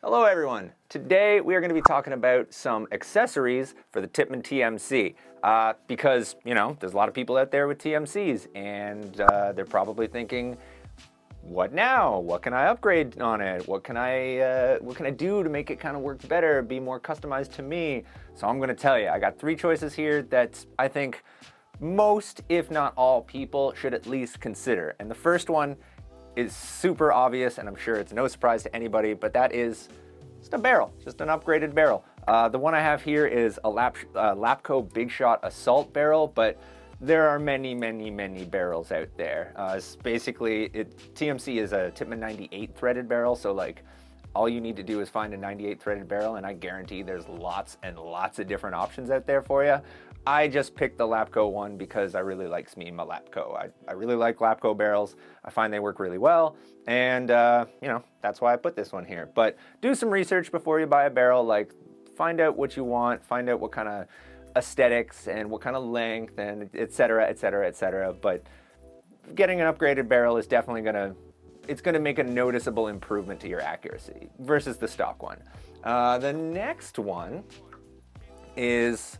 Hello everyone. Today we are going to be talking about some accessories for the Tippmann TMC because, you know, there's a lot of people out there with TMCs and they're probably thinking, what now? What can I upgrade on it? What can I do to make it kind of work better, be more customized to me? So I'm going to tell you, I got 3 choices here that I think most, if not all people, should at least consider. And the first one is super obvious, and I'm sure it's no surprise to anybody, but that is just a barrel, just an upgraded barrel. The one I have here is a Lapco Big Shot Assault barrel, but there are many barrels out there. TMC is a Tippmann 98 threaded barrel, so like all you need to do is find a 98 threaded barrel, and I guarantee there's lots and lots of different options out there for you. I just picked the Lapco one because I really likes me my Lapco. I really like Lapco barrels. I find they work really well, and you know, that's why I put this one here. But do some research before you buy a barrel. Like, find out what you want, find out what kind of aesthetics and what kind of length and etc. But getting an upgraded barrel is definitely gonna make a noticeable improvement to your accuracy versus the stock one. The next one is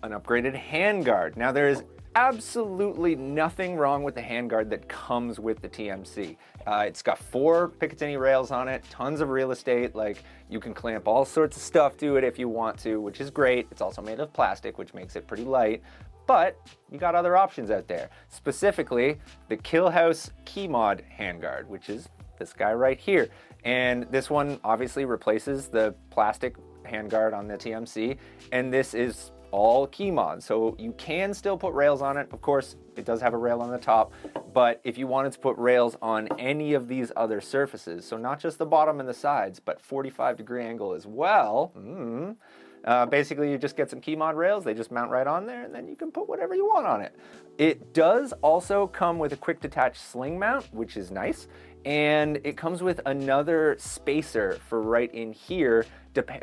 an upgraded handguard. Now, there is absolutely nothing wrong with the handguard that comes with the TMC. It's got 4 Picatinny rails on it, tons of real estate, like you can clamp all sorts of stuff to it if you want to, which is great. It's also made of plastic, which makes it pretty light, but you got other options out there. Specifically, the Killhouse Key Mod handguard, which is this guy right here. And this one obviously replaces the plastic handguard on the TMC, and this is all key mod, so you can still put rails on it. Of course, it does have a rail on the top, but if you wanted to put rails on any of these other surfaces, so not just the bottom and the sides, but 45-degree angle as well, basically you just get some key mod rails, they just mount right on there, and then you can put whatever you want on it. It does also come with a quick detach sling mount, which is nice, and it comes with another spacer for right in here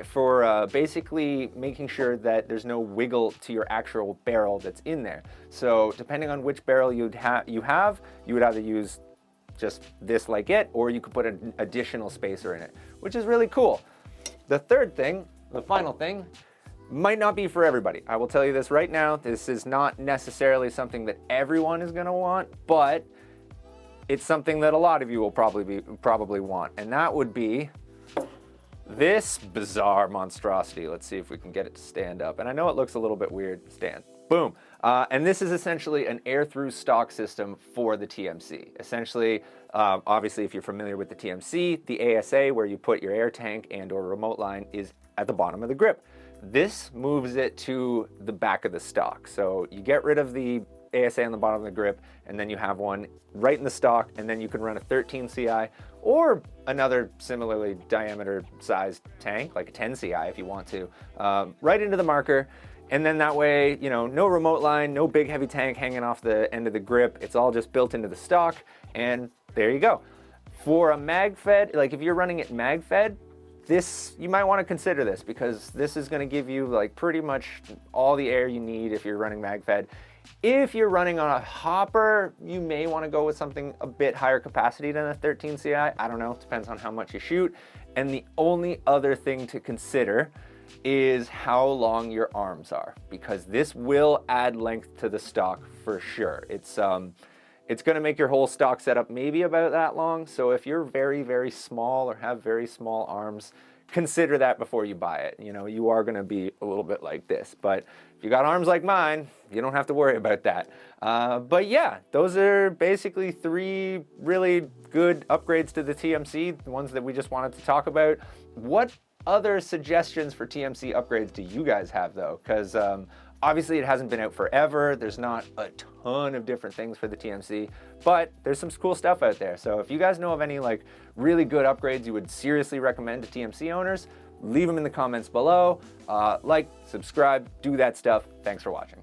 for basically making sure that there's no wiggle to your actual barrel that's in there. So depending on which barrel you would either use just this like it, or you could put an additional spacer in it, which is really cool. The third thing, the final thing, might not be for everybody. I will tell you this right now, this is not necessarily something that everyone is gonna want, but it's something that a lot of you will probably want, and that would be this bizarre monstrosity. Let's see if we can get it to stand up. And I know it looks a little bit weird. Stand. Boom. And this is essentially an air-through stock system for the TMC. Essentially, obviously, if you're familiar with the TMC, the ASA, where you put your air tank and or remote line, is at the bottom of the grip. This moves it to the back of the stock. So you get rid of the ASA on the bottom of the grip, and then you have one right in the stock, and then you can run a 13 CI or another similarly diameter sized tank, like a 10 CI if you want to, right into the marker. And then that way, you know, no remote line, no big heavy tank hanging off the end of the grip. It's all just built into the stock, and there you go. For a mag fed, like if you're running it mag fed, this, you might want to consider this, because this is going to give you like pretty much all the air you need if you're running mag fed. If you're running on a hopper, you may want to go with something a bit higher capacity than a 13 CI. I don't know, depends on how much you shoot. And the only other thing to consider is how long your arms are, because this will add length to the stock for sure. It's going to make your whole stock setup maybe about that long. So if you're very small or have very small arms, consider that before you buy it. You know, you are going to be a little bit like this, but if you got arms like mine, you don't have to worry about that. But yeah, those are basically 3 really good upgrades to the TMC, the ones that we just wanted to talk about. What other suggestions for TMC upgrades do you guys have though? Because obviously it hasn't been out forever. There's not a ton of different things for the TMC, but there's some cool stuff out there. So if you guys know of any like really good upgrades you would seriously recommend to TMC owners, leave them in the comments below. Like, subscribe, do that stuff. Thanks for watching.